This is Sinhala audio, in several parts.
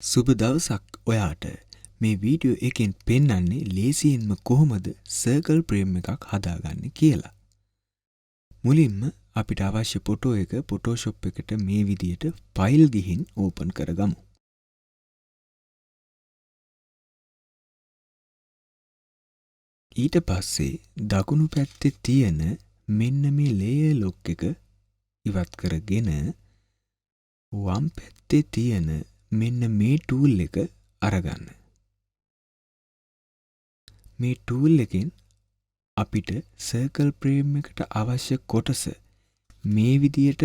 සුබ දවසක් ඔයාට මේ වීඩියෝ එකෙන් පෙන්වන්නේ ලේසියෙන්ම කොහොමද සර්කල් ප්‍රේම් එකක් හදාගන්නේ කියලා. මුලින්ම අපිට අවශ්‍ය ෆොටෝ එක ෆොටෝෂොප් එකට මේ විදියට ෆයිල් ගිහින් ඕපන් කරගමු. ඊට පස්සේ දකුණු පැත්තේ තියෙන මෙන්න මේ ලේයර් ලොක් එක ඉවත් කරගෙන වම් පැත්තේ තියෙන මෙන්න මේ ටූල් එක අරගන්න. මේ ටූල් එකෙන් අපිට සර්කල් ප්‍රේම් එකට අවශ්‍ය කොටස මේ විදියට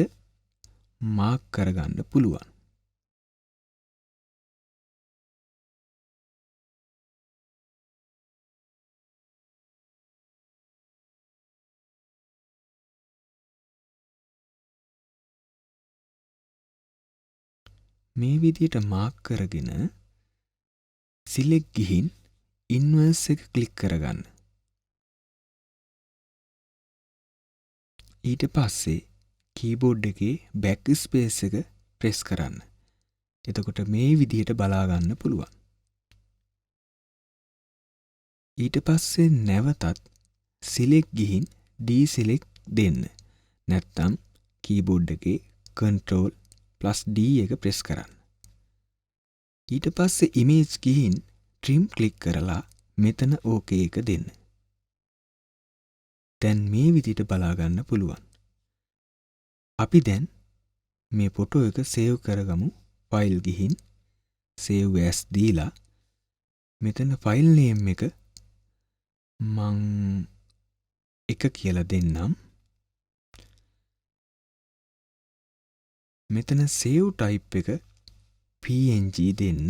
මාක් කරගන්න පුළුවන්. මේ විදියට මාක් කරගෙන සිලෙක්ට් ගිහින් ඉන්වර්ස් එක ක්ලික් කරගන්න. ඊට පස්සේ කීබෝඩ් එකේ බෑක් ස්පේස් එක ප්‍රෙස් කරන්න. එතකොට මේ විදියට බලා ගන්න පුළුවන්. ඊට පස්සේ නැවතත් සිලෙක්ට් ගිහින් ඩීසිලෙක්ට් දෙන්න. නැත්නම් කීබෝඩ් එකේ Ctrl+D එක ප්‍රෙස් කරන්න. ඊට පස්සේ ඉමේජ් ගිහින් ට්‍රිම් ක්ලික් කරලා මෙතන OK එක දෙන්න. දැන් මේ විදිහට බලා ගන්න පුළුවන්. අපි දැන් මේ ෆොටෝ එක සේව් කරගමු. ෆයිල් ගිහින් save as දීලා මෙතන ෆයිල් නේම් එක මං එක කියලා දෙන්නම්. මෙතන save type එක png දෙන්න.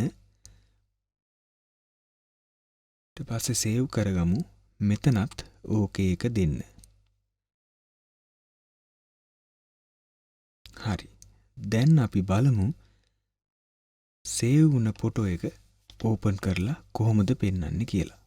ඊට පස්සේ save කරගමු. මෙතනත් OK එක දෙන්න. හරි. දැන් අපි බලමු save වුණ ෆොටෝ එක ඕපන් කරලා කොහොමද පෙන්වන්නේ කියලා.